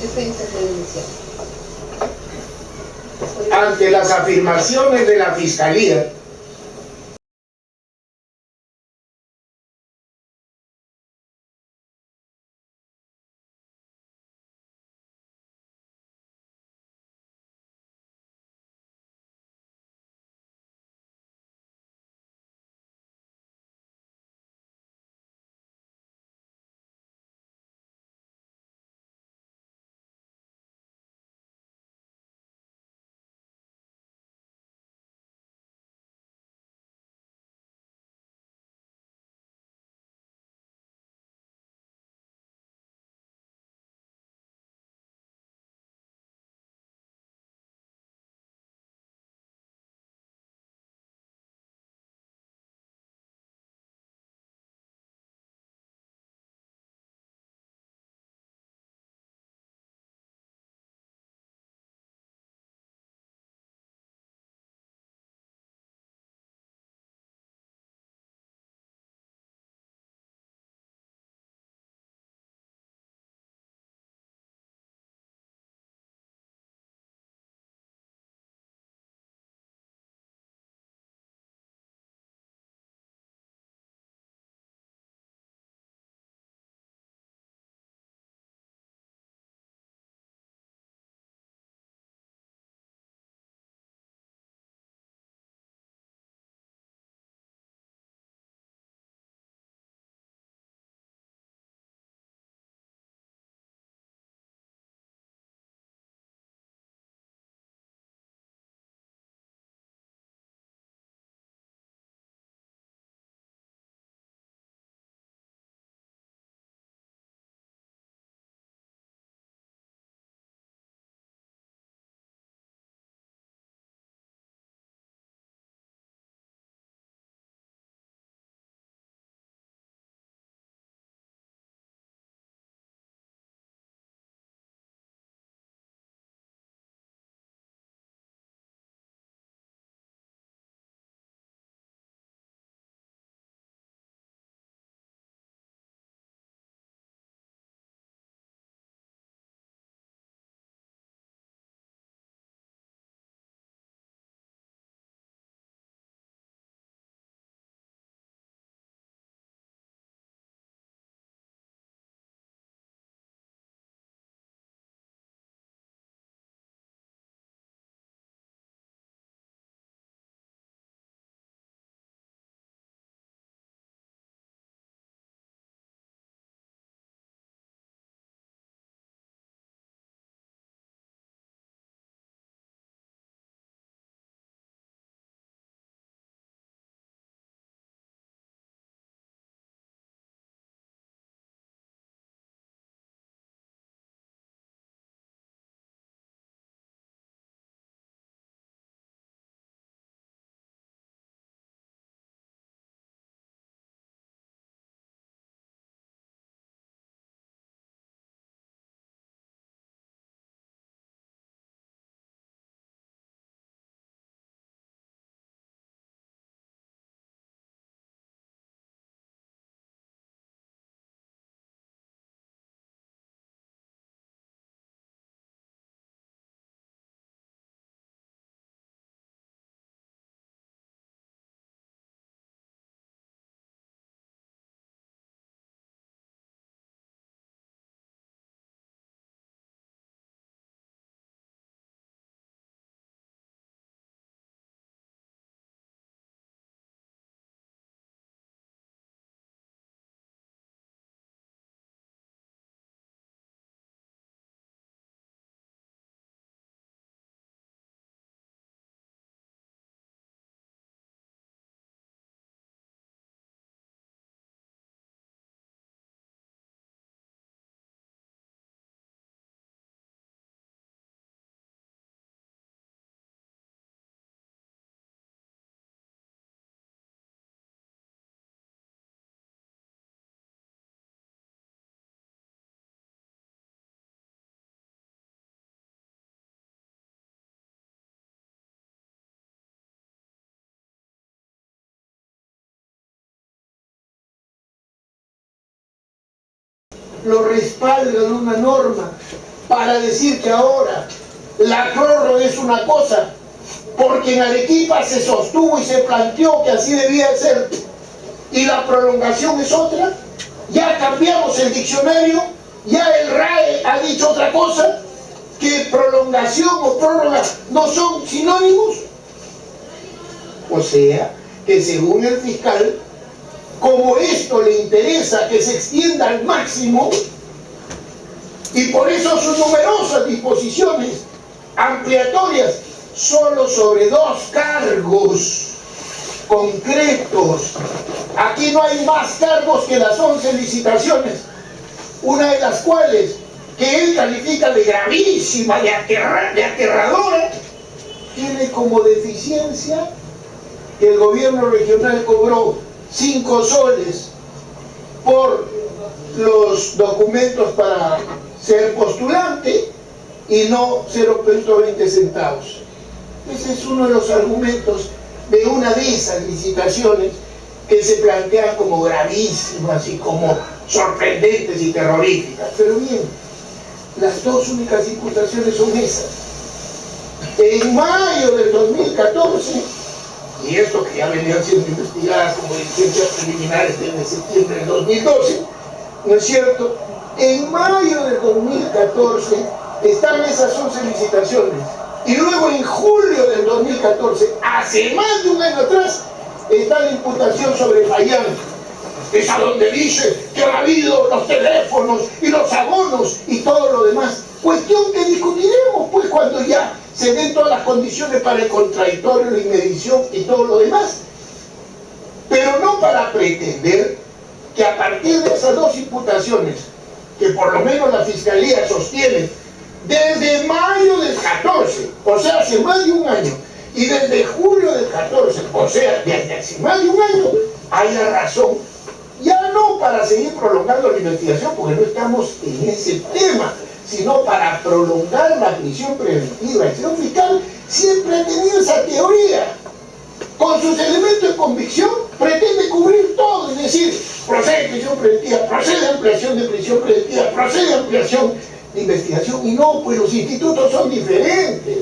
defensa presidencial. Ante las afirmaciones de la Fiscalía, lo respaldan una norma para decir que ahora la prórroga es una cosa, porque en Arequipa se sostuvo y se planteó que así debía ser, y la prolongación es otra. Ya cambiamos el diccionario, ya el RAE ha dicho otra cosa, que prolongación o prórroga no son sinónimos. O sea, que según el fiscal, como esto le interesa que se extienda al máximo, y por eso sus numerosas disposiciones ampliatorias solo sobre 2 cargos concretos. Aquí no hay más cargos que las 11 licitaciones, una de las cuales que él califica de gravísima, de aterradora, tiene como deficiencia que el gobierno regional cobró 5 soles por los documentos para ser postulante y no 0.20 centavos. Ese es uno de los argumentos de una de esas licitaciones que se plantean como gravísimas y como sorprendentes y terroríficas. Pero bien, las 2 únicas imputaciones son esas. En mayo del 2014, y esto que ya venían siendo investigadas como diligencias preliminares desde septiembre del 2012, ¿no es cierto? En mayo del 2014 están esas 11 licitaciones. Y luego en julio del 2014, hace más de un año atrás, está la imputación sobre Payán. Es a donde dice que ha habido los teléfonos y los abonos y todo lo demás. Cuestión que discutiremos pues cuando ya se den todas las condiciones para el contradictorio, la inmedición y todo lo demás. Pero no para pretender que a partir de esas 2 imputaciones, que por lo menos la Fiscalía sostiene desde mayo del 14, o sea, hace más de un año, y desde julio del 14, o sea, desde hace más de un año, haya razón, ya no para seguir prolongando la investigación, porque no estamos en ese tema, sino para prolongar la prisión preventiva. El señor fiscal siempre ha tenido esa teoría. Con sus elementos de convicción pretende cubrir todo, es decir, procede prisión preventiva, procede ampliación de prisión preventiva, procede ampliación de investigación, y no, pues los institutos son diferentes.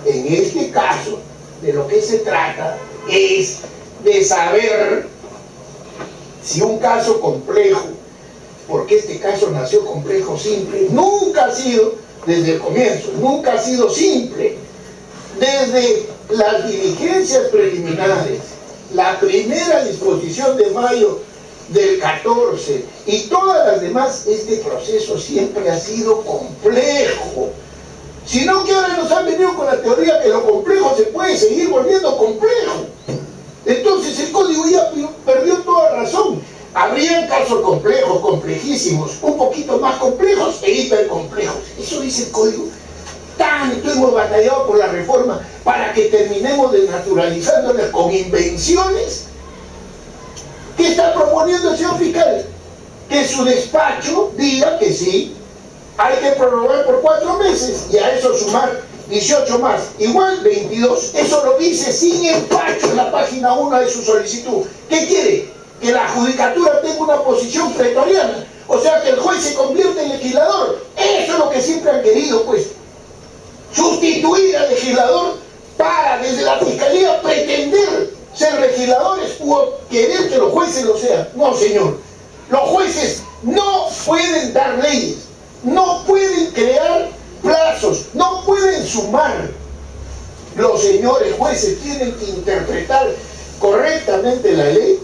En este caso, de lo que se trata es de saber si un caso complejo, porque este caso nació complejo, simple, nunca ha sido desde el comienzo, nunca ha sido simple. Desde las diligencias preliminares, la primera disposición de mayo del 14 y todas las demás, este proceso siempre ha sido complejo. Sino que ahora nos han venido con la teoría que lo complejo se puede seguir volviendo complejo. Entonces el código ya perdió toda razón. Habrían casos complejos, complejísimos, un poquito más complejos e hipercomplejos. Eso dice el código. Tanto hemos batallado por la reforma para que terminemos desnaturalizándola con invenciones. ¿Qué está proponiendo el señor fiscal? Que su despacho diga que sí, hay que prorrogar por 4 meses y a eso sumar 18 más, igual 22. Eso lo dice sin empacho en la página 1 de su solicitud. ¿Qué quiere? Que la judicatura tenga una posición pretoriana, o sea, que el juez se convierta en legislador. Eso es lo que siempre han querido, pues. Sustituir al legislador para, desde la fiscalía, pretender ser legisladores o querer que los jueces lo sean. No, señor. Los jueces no pueden dar leyes, no pueden crear plazos, no pueden sumar. Los señores jueces tienen que interpretar correctamente la ley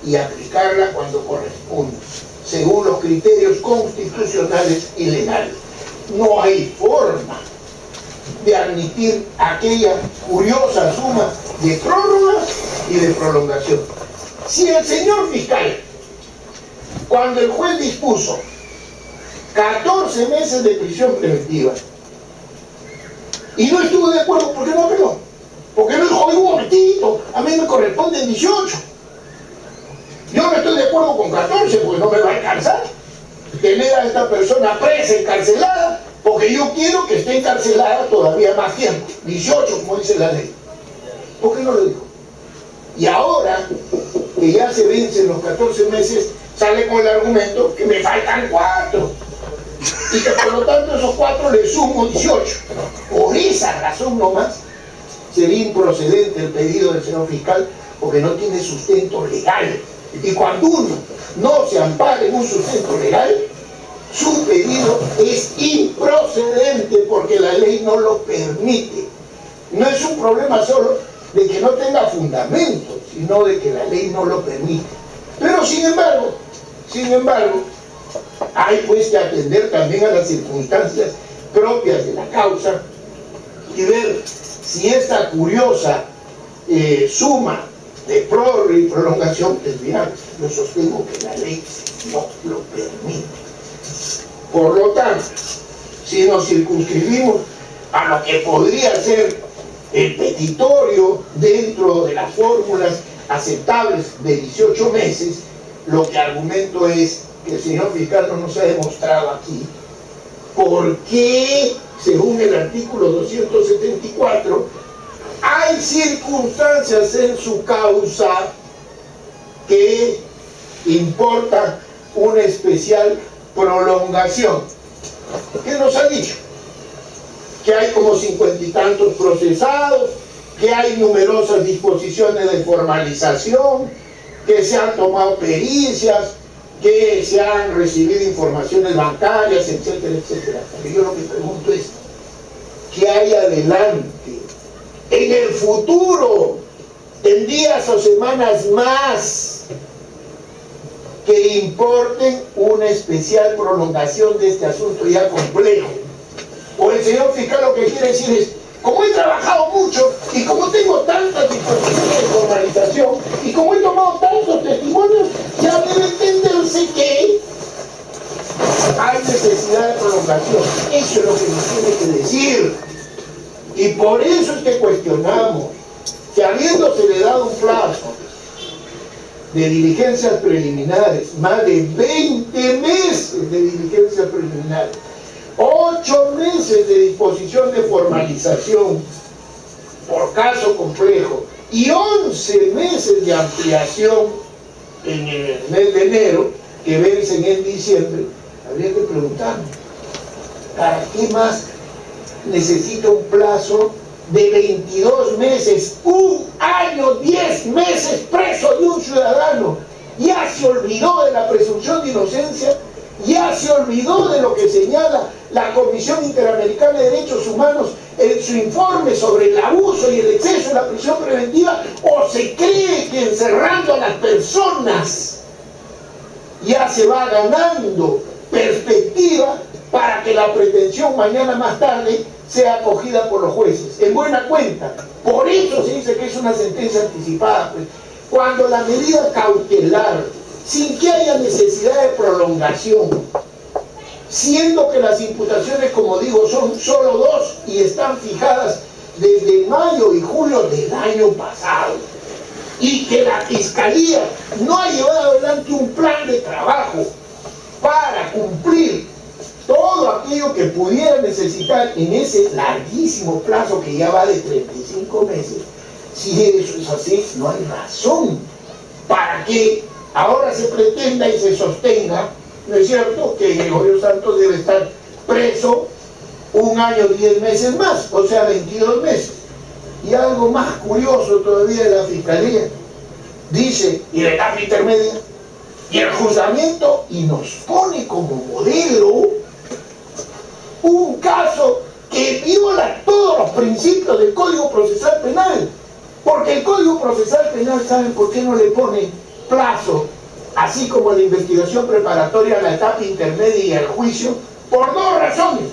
y aplicarla cuando corresponde, según los criterios constitucionales y legales. No hay forma de admitir aquella curiosa suma de prórrogas y de prolongación. Si el señor fiscal, cuando el juez dispuso 14 meses de prisión preventiva y no estuvo de acuerdo, ¿por qué no apeló? Porque no dijo, un momentito, a mí me corresponden 18. Yo no estoy de acuerdo con 14 porque no me va a alcanzar tener a esta persona presa, encarcelada, porque yo quiero que esté encarcelada todavía más tiempo, 18 como dice la ley. ¿Por qué no lo dijo? Y ahora que ya se vencen los 14 meses, sale con el argumento que me faltan 4. y que por lo tanto esos 4 le sumo 18. Por esa razón nomás sería improcedente el pedido del señor fiscal, porque no tiene sustento legal. Y cuando uno no se ampara en un sustento legal, su pedido es improcedente porque la ley no lo permite. No es un problema solo de que no tenga fundamento, sino de que la ley no lo permite. Pero sin embargo, hay pues que atender también a las circunstancias propias de la causa y ver si esta curiosa suma de prórroga y prolongación es viable. Yo sostengo que la ley no lo permite. Por lo tanto, si nos circunscribimos a lo que podría ser el petitorio dentro de las fórmulas aceptables de 18 meses, lo que argumento es que el señor fiscal no nos ha demostrado aquí por qué, según el artículo 274, hay circunstancias en su causa que importan una especial prolongación. ¿Qué nos ha dicho? Que hay como 50 y tantos procesados, que hay numerosas disposiciones de formalización, que se han tomado pericias, que se han recibido informaciones bancarias, etcétera, etcétera. Pero yo lo que pregunto es, ¿qué hay adelante? En el futuro, en días o semanas más, que importen una especial prolongación de este asunto ya complejo. O el señor fiscal lo que quiere decir es, como he trabajado mucho y como tengo tantas disposiciones de formalización y como he tomado tantos testimonios, ya debe entenderse que hay necesidad de prolongación. Eso es lo que nos tiene que decir. Y por eso es que cuestionamos que habiéndosele dado un plazo de diligencias preliminares, más de 20 meses de diligencias preliminares, 8 meses de disposición de formalización por caso complejo y 11 meses de ampliación en el mes de enero, que vencen en diciembre, habría que preguntarnos, ¿para qué más necesita un plazo de 22 meses, 1 año, 10 meses preso de un ciudadano? Ya se olvidó de la presunción de inocencia, ya se olvidó de lo que señala la Comisión Interamericana de Derechos Humanos en su informe sobre el abuso y el exceso de la prisión preventiva, o se cree que encerrando a las personas ya se va ganando perspectiva para que la pretensión mañana más tarde sea acogida por los jueces. En buena cuenta, por eso se dice que es una sentencia anticipada, pues, cuando la medida cautelar, sin que haya necesidad de prolongación, siendo que las imputaciones, como digo, son solo 2 y están fijadas desde mayo y julio del año pasado, y que la Fiscalía no ha llevado adelante un plan de trabajo para cumplir todo aquello que pudiera necesitar en ese larguísimo plazo que ya va de 35 meses, si eso es así, no hay razón para que ahora se pretenda y se sostenga, ¿no es cierto?, que Gregorio Santos debe estar preso 1 año, 10 meses más, o sea, 22 meses. Y algo más curioso todavía de la Fiscalía, dice, y la etapa intermedia, y el juzgamiento, y nos pone como modelo un caso que viola todos los principios del Código Procesal Penal, porque el Código Procesal Penal, ¿saben por qué no le pone plazo, así como la investigación preparatoria a la etapa intermedia y al juicio? Por 2 razones.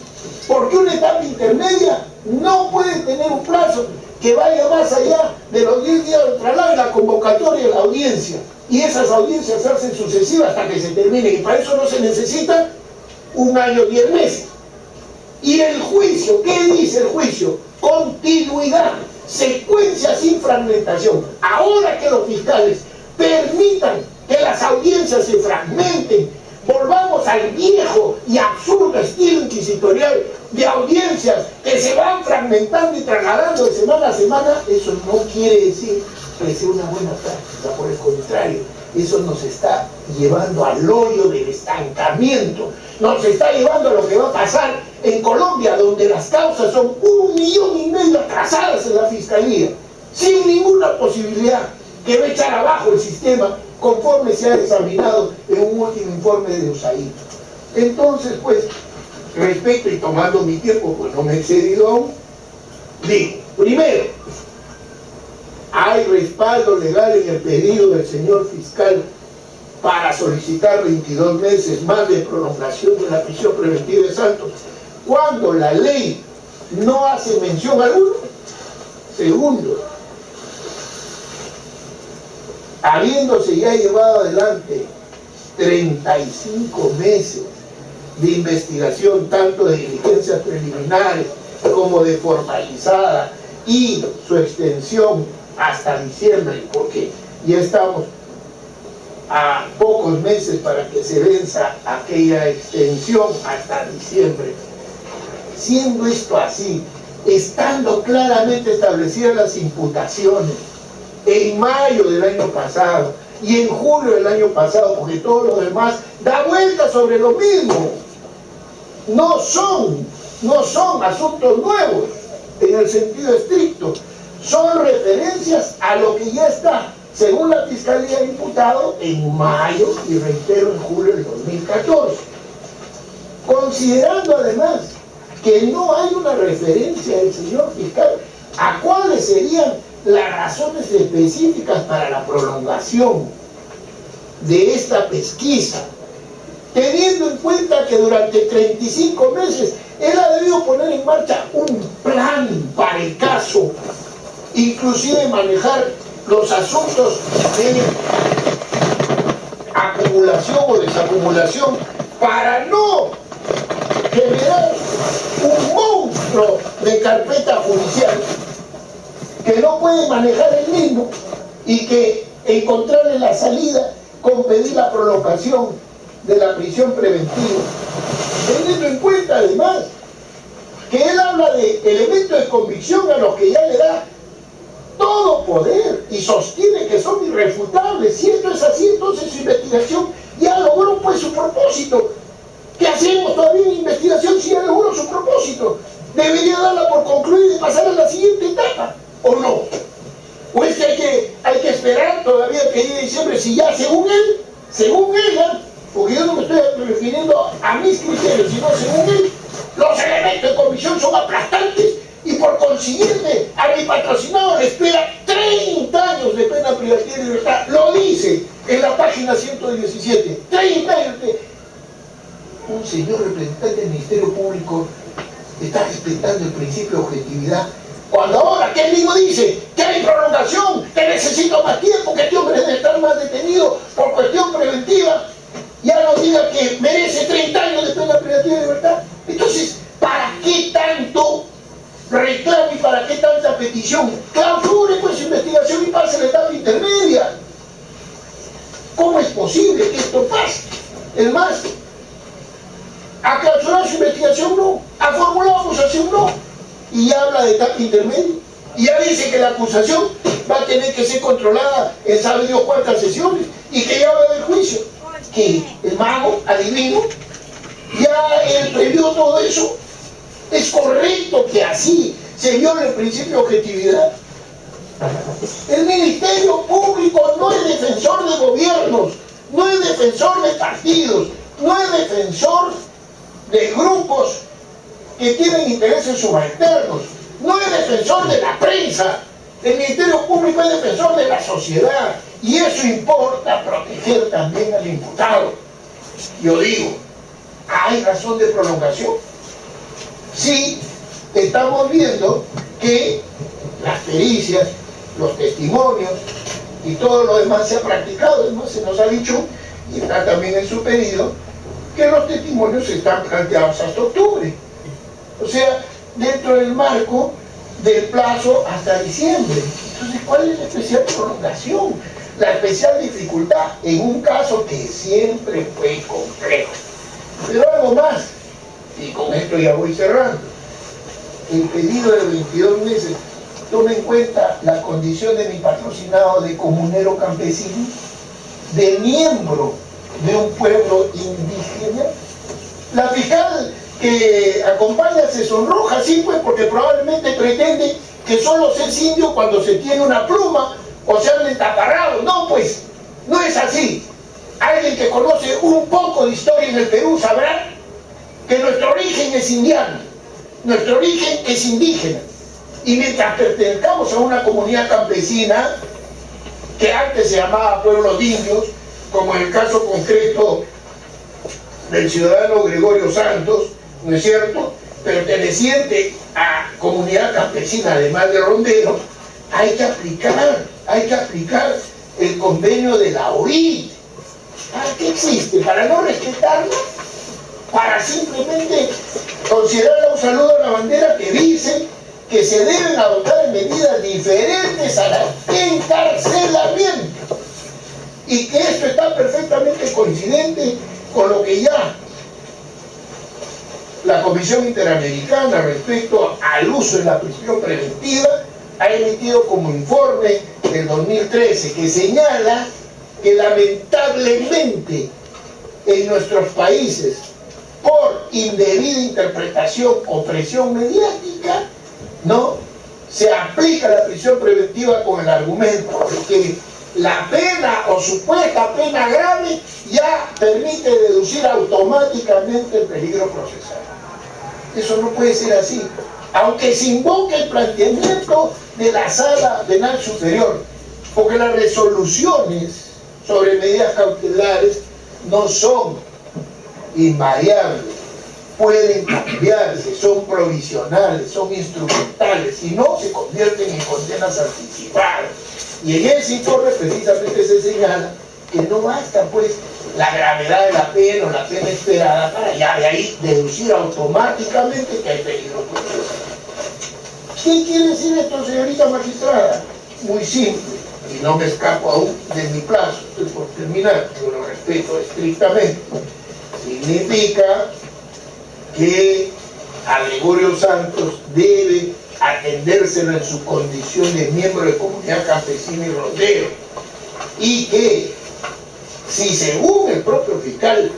Porque una etapa intermedia no puede tener un plazo que vaya más allá de los 10 días del traslado y la convocatoria de la audiencia, y esas audiencias se hacen sucesivas hasta que se terminen, y para eso no se necesita 1 año, 10 meses. Y el juicio, ¿qué dice el juicio? Continuidad, secuencia sin fragmentación. Ahora que los fiscales permitan que las audiencias se fragmenten, volvamos al viejo y absurdo estilo inquisitorial de audiencias que se van fragmentando y trasladando de semana a semana, eso no quiere decir que sea una buena práctica, por el contrario, Eso nos está llevando al hoyo del estancamiento, nos está llevando a lo que va a pasar en Colombia, donde las causas son 1,5 millones atrasadas en la fiscalía, sin ninguna posibilidad que va a echar abajo el sistema conforme se ha examinado en un último informe de USAID. Entonces, pues, respecto y tomando mi tiempo, pues no me he excedido aún, digo, primero, hay respaldo legal en el pedido del señor fiscal para solicitar 22 meses más de prolongación de la prisión preventiva de Santos, cuando la ley no hace mención alguna. Segundo, habiéndose ya llevado adelante 35 meses de investigación, tanto de diligencias preliminares como de formalizada, y su extensión hasta diciembre, porque ya estamos a pocos meses para que se venza aquella extensión hasta diciembre. Siendo esto así, estando claramente establecidas las imputaciones en mayo del año pasado y en julio del año pasado, porque todo lo demás da vuelta sobre lo mismo, no son asuntos nuevos en el sentido estricto, son referencias a lo que ya está, según la Fiscalía, imputado en mayo y reitero en julio del 2014. Considerando además que no hay una referencia del señor fiscal a cuáles serían las razones específicas para la prolongación de esta pesquisa, teniendo en cuenta que durante 35 meses él ha debido poner en marcha un plan para el caso, inclusive manejar los asuntos de acumulación o desacumulación para no generar un monstruo de carpeta judicial que no puede manejar él mismo y que encontrarle la salida con pedir la prolongación de la prisión preventiva, teniendo en cuenta además que él habla de elementos de convicción a los que ya le da todo poder y sostiene que son irrefutables. Si esto es así, entonces su investigación ya logró pues su propósito. ¿Qué hacemos todavía en investigación si ya logró su propósito? ¿Debería darla por concluida y pasar a la siguiente etapa? ¿O no? ¿O es que hay que esperar todavía que llegue diciembre si ya según él, porque yo no me estoy refiriendo a mis criterios, sino según él, los elementos de convicción son aplastantes y por consiguiente a mi patrocinado le espera 30 años de pena privativa de libertad? Lo dice en la página 117, 30 años de... Un señor representante del Ministerio Público está respetando el principio de objetividad, cuando ahora que él mismo dice que hay prolongación, que necesito más tiempo, que este hombre debe estar más detenido por cuestión preventiva, ya nos diga que merece 30 años de pena privativa de libertad. Entonces, ¿para qué tanto reclamo y para qué tanta petición? Clausure pues su investigación y pase la etapa intermedia. ¿Cómo es posible que esto pase? Es más, a clausurar su investigación no, a formular acusación no, y ya habla de etapa intermedia, y ya dice que la acusación va a tener que ser controlada en sabe Dios cuántas sesiones, y que ya va a haber juicio, que el mago, adivino, ya él previó todo eso. Es correcto que así se viole el principio de objetividad. El Ministerio Público no es defensor de gobiernos, no es defensor de partidos, no es defensor de grupos que tienen intereses subalternos, no es defensor de la prensa. El Ministerio Público es defensor de la sociedad, y eso importa proteger también al imputado. Yo digo, ¿hay razón de prolongación? Sí, estamos viendo que las pericias, los testimonios y todo lo demás se ha practicado. Además, se nos ha dicho, y está también en su pedido, que los testimonios están planteados hasta octubre. O sea, dentro del marco del plazo hasta diciembre. Entonces, ¿cuál es la especial prolongación? La especial dificultad en un caso que siempre fue complejo. Pero algo más, y con esto ya voy cerrando. El pedido de 22 meses toma en cuenta la condición de mi patrocinado de comunero campesino. de miembro de un pueblo indígena? La fiscal que acompaña se sonroja, sí, pues, porque probablemente pretende que solo se es indio cuando se tiene una pluma o se han entaparrado. No, pues, no es así. Alguien que conoce un poco de historia en el Perú sabrá que nuestro origen es indiano, nuestro origen es indígena. Y mientras pertenezcamos a una comunidad campesina, que antes se llamaba pueblo de indios, como en el caso concreto del ciudadano Gregorio Santos, ¿no es cierto?, perteneciente a comunidad campesina, además de rondero, hay que aplicar el convenio de la OIT. ¿Para qué existe? ¿Para no respetarlo? ¿Para simplemente considerar un saludo a la bandera que dice que se deben adoptar medidas diferentes al encarcelamiento? Y que esto está perfectamente coincidente con lo que ya la Comisión Interamericana respecto al uso de la prisión preventiva ha emitido como informe del 2013, que señala que lamentablemente en nuestros países, por indebida interpretación o presión mediática, ¿no?, se aplica la prisión preventiva con el argumento de que la pena o supuesta pena grave ya permite deducir automáticamente el peligro procesal. Eso no puede ser así, aunque se invoque el planteamiento de la Sala Penal Superior, porque las resoluciones sobre medidas cautelares no son invariables, pueden cambiarse, son provisionales, son instrumentales, y no se convierten en condenas anticipadas. Y en ese informe precisamente se señala que no basta, pues, la gravedad de la pena o la pena esperada para ya de ahí deducir automáticamente que hay peligro procesal. ¿Qué quiere decir esto, señorita magistrada? Muy simple, y no me escapo aún de mi plazo, estoy por terminar, yo lo respeto estrictamente. Significa que a Gregorio Santos debe atendérselo en su condición de miembro de comunidad campesina y rondero, y que si según el propio fiscal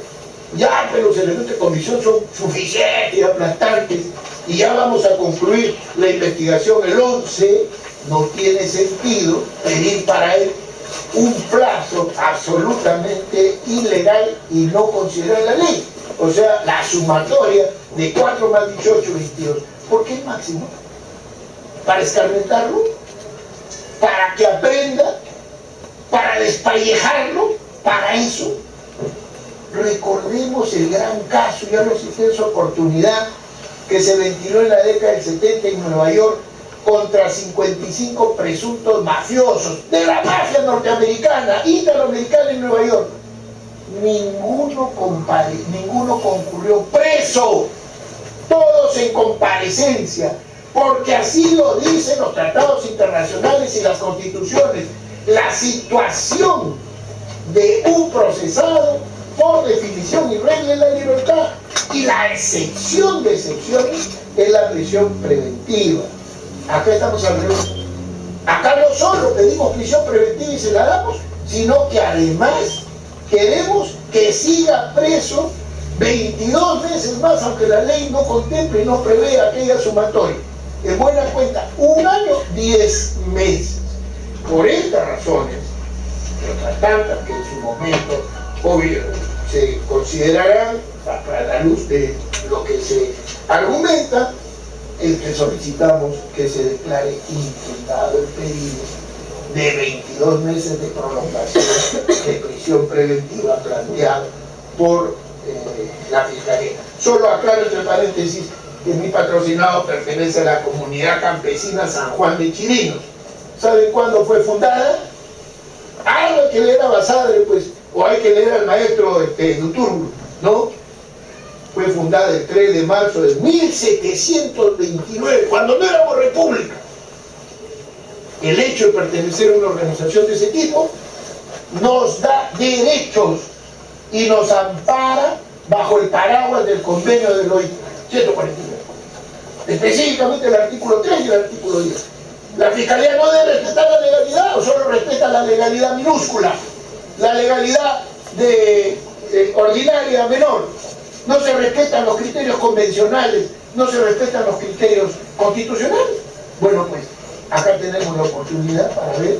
ya los elementos de comisión son suficientes y aplastantes y ya vamos a concluir la investigación el 11, no tiene sentido pedir para él un plazo absolutamente ilegal y no considerar la ley, o sea, la sumatoria de 4 más 18, 22. ¿Por qué el máximo? ¿Para escarmentarlo? ¿Para que aprenda? ¿Para despellejarlo? ¿Para eso? Recordemos el gran caso, ya lo cité en su oportunidad, que se ventiló en la década del 70 en Nueva York contra 55 presuntos mafiosos de la mafia norteamericana, italoamericana en Nueva York. Ninguno concurrió preso, todos en comparecencia, porque así lo dicen los tratados internacionales y las constituciones. La situación de un procesado, por definición y regla, es la libertad, y la excepción de excepciones es la prisión preventiva. Acá estamos hablando. Acá no solo pedimos prisión preventiva y se la damos, sino que además queremos que siga preso 22 veces más, aunque la ley no contemple y no prevé aquella sumatoria. En buena cuenta, 1 año, 10 meses. Por estas razones, y otras tantas que en su momento, obvio, se considerarán a la luz de lo que se argumenta, es que solicitamos que se declare infundado el pedido de 22 meses de prolongación de prisión preventiva planteado por la Fiscalía. Solo aclaro entre paréntesis que mi patrocinado pertenece a la comunidad campesina San Juan de Chirinos. ¿Saben cuándo fue fundada? Algo hay que leer a Basadre, pues, o hay que leer al maestro Duturbo, ¿no? Fue fundada el 3 de marzo de 1729, cuando no éramos república. El hecho de pertenecer a una organización de ese tipo nos da derechos y nos ampara bajo el paraguas del convenio de OIT 149. Específicamente el artículo 3 y el artículo 10. La Fiscalía no debe respetar la legalidad o solo respeta la legalidad minúscula. la legalidad ordinaria menor, no se respetan los criterios convencionales, no se respetan los criterios constitucionales. Bueno, pues acá tenemos la oportunidad para ver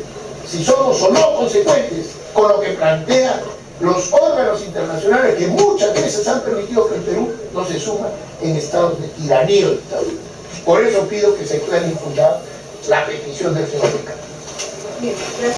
si somos o no consecuentes con lo que plantean los órganos internacionales que muchas veces han permitido que el Perú no se suma en estados de tiranía o dictadura. Por eso pido que se pueda impugnar la petición del señor Ricardo.